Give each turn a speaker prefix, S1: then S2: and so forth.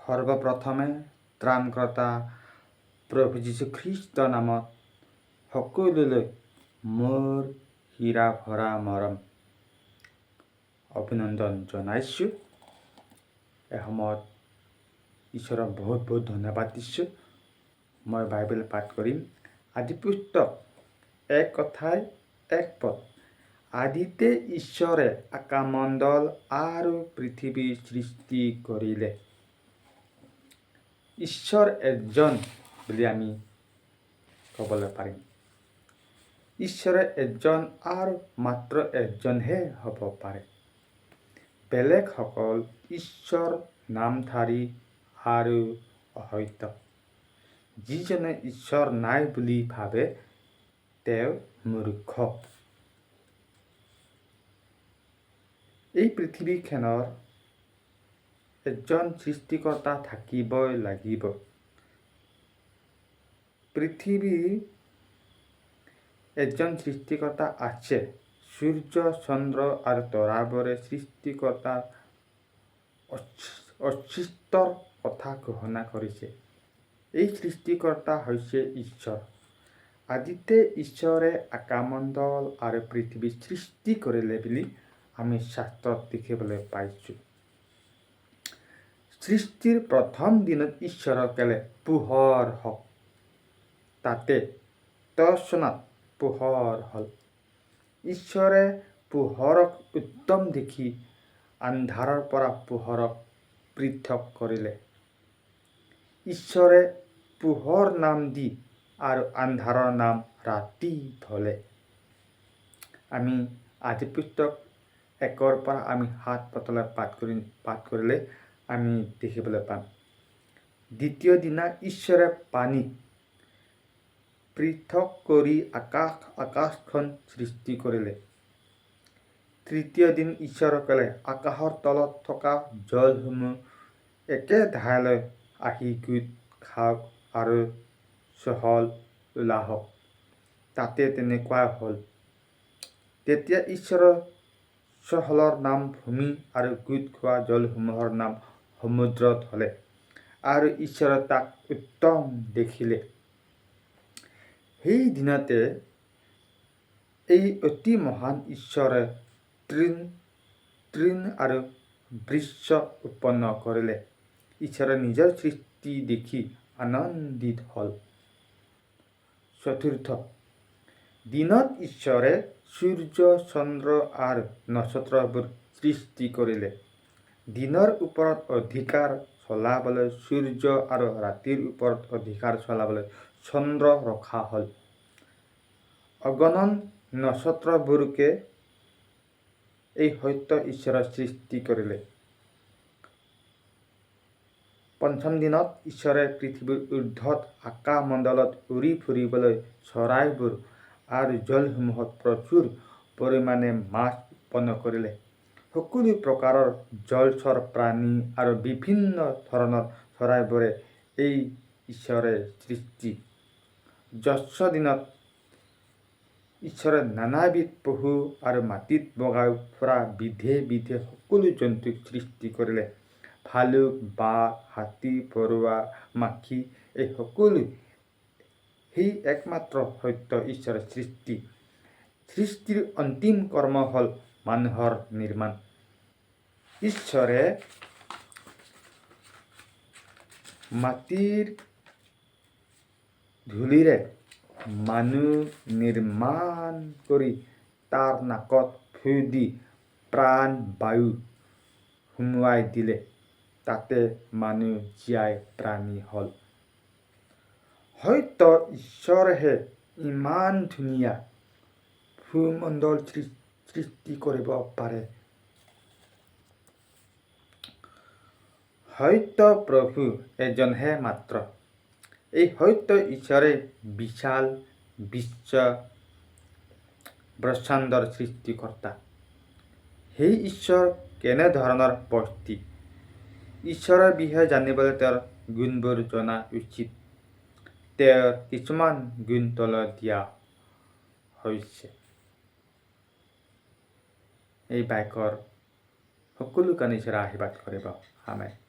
S1: সৰ্বপ্ৰথমে ত্ৰাণকৰ্তা প্ৰভু যীশুখ্ৰীষ্টৰ নামত সকলোলৈ মোৰ হীৰা ভৰা মৰম অভিনন্দন জনাইছোঁ। এসময়ত ঈশ্বৰক বহুত বহুত ধন্যবাদ দিছোঁ। মই বাইবেল পাঠ কৰিম। আদিপুস্তক 1:1 আদিতে ঈশ্বৰে আকাশমণ্ডল আৰু পৃথিৱী সৃষ্টি কৰিলে। ঈশ্বৰ এজন বুলি আমি ক'বলৈ পাৰিম। ঈশ্বৰে এজন আৰু মাত্ৰ এজনহে হ'ব পাৰে। বেলেগসকল ঈশ্বৰ নামধাৰী আৰু অসত্য। যিজনে ঈশ্বৰ নাই বুলি ভাবে তেওঁ মূৰ্খ। এই পৃথিৱীখনৰ এজন সৃষ্টিকৰ্তা থাকিবই লাগিব। পৃথিৱীৰ এজন সৃষ্টিকৰ্তা আছে। সূৰ্য, চন্দ্ৰ আৰু তৰাবোৰে সৃষ্টিকৰ্তাৰ অস্তিত্বৰ কথা ঘোষণা কৰিছে। এই সৃষ্টিকৰ্তা হৈছে ঈশ্বৰ। আদিতে ঈশ্বৰে আকাশমণ্ডল আৰু পৃথিৱী সৃষ্টি কৰিলে বুলি আমি শাস্ত্ৰত দেখিবলৈ পাইছোঁ। সৃষ্টিৰ প্ৰথম দিনত ঈশ্বৰক ক'লে পোহৰ হওক। তাতে তৎক্ষণাৎ পোহৰ হ'ল। ঈশ্বৰে পোহৰক উত্তম দেখি আন্ধাৰৰ পৰা পোহৰক পৃথক কৰিলে। ঈশ্বৰে পোহৰ নাম দি আৰু আন্ধাৰৰ নাম ৰাতি থলে। আমি আদিপুস্তক 1 পৰা আমি 7 পদলৈ পাঠ কৰিলে আমি দেখিবলৈ পাম। দ্বিতীয় দিনা ঈশ্বৰে পানীক পৃথক কৰি আকাশখন সৃষ্টি কৰিলে। তৃতীয় দিন ঈশ্বৰে ক'লে আকাশৰ তলত থকা জলসমূহ একে ঠাইলৈ আহি গোট খাওক আৰু চহল ওলাওক। তাতে তেনেকুৱা হ'ল। তেতিয়া ঈশ্বৰৰ চহলৰ নাম ভূমি আৰু গোট খোৱা জলসমূহৰ নাম সমুদ্ৰ থলে। আৰু ঈশ্বৰে তাক উত্তম দেখিলে। সেই দিনতে এই অতি মহান ঈশ্বৰে তৃণ আৰু বৃক্ষ উৎপন্ন কৰিলে। ঈশ্বৰে নিজৰ সৃষ্টি দেখি আনন্দিত হ'ল। চতুৰ্থ দিনত ঈশ্বৰে সূৰ্য, চন্দ্ৰ আৰু নক্ষত্ৰবোৰ সৃষ্টি কৰিলে। দিনৰ ওপৰত অধিকাৰ চলাবলৈ সূৰ্য আৰু ৰাতিৰ ওপৰত অধিকাৰ চলাবলৈ চন্দ্ৰ ৰখা হ'ল। অগণন নক্ষত্ৰবোৰকে এই সত্য ঈশ্বৰে সৃষ্টি কৰিলে। পঞ্চম দিনত ঈশ্বৰে পৃথিৱীৰ ঊৰ্ধ্বত আকাশমণ্ডলত উৰি ফুৰিবলৈ চৰাইবোৰ আৰু জলসমূহত প্ৰচুৰ পৰিমাণে মাছ উৎপন্ন কৰিলে। সকলো প্ৰকাৰৰ জলচৰ প্ৰাণী আৰু বিভিন্ন ধৰণৰ চৰাইবোৰে এই ঈশ্বৰে সৃষ্টি। ষষ্ঠ দিনত ঈশ্বৰে নানাবিধ পশু আৰু মাটিত বগাই ফুৰা বিধে বিধে সকলো জন্তুক সৃষ্টি কৰিলে। ভালুক, বাঘ, হাতী, পৰুৱা, মাখি এই সকলো সেই একমাত্ৰ সত্য ঈশ্বৰৰ সৃষ্টি। সৃষ্টিৰ অন্তিম কৰ্ম হ'ল মানুহৰ নিৰ্মাণ। ঈশ্বৰে মাটিৰ ধূলিৰে মানুহ নিৰ্মাণ কৰি তাৰ নাকত ফু দি প্ৰাণ বায়ু সুমুৱাই দিলে। তাতে মানুহ জীয়াই প্ৰাণী হ'ল। হয়তো ঈশ্বৰেহে ইমান ধুনীয়া ভূমণ্ডল সৃষ্টি কৰিব পাৰে। হয়তো প্ৰভু এজনহে মাত্ৰ। এই সত্য ঈশ্বৰে বিশাল বিশ্ব ব্ৰহ্মাণ্ডৰ সৃষ্টিকৰ্তা। সেই ঈশ্বৰ কেনেধৰণৰ বস্তু? ঈশ্বৰৰ বিষয়ে জানিবলৈ তেওঁৰ গুণবোৰ জনা উচিত। তেওঁৰ কিছুমান গুণ তলত দিয়া হৈছে। এই বাক্যৰ সকলো কাৰণে ঈশ্বৰে আশীৰ্বাদ কৰিব। আমেন।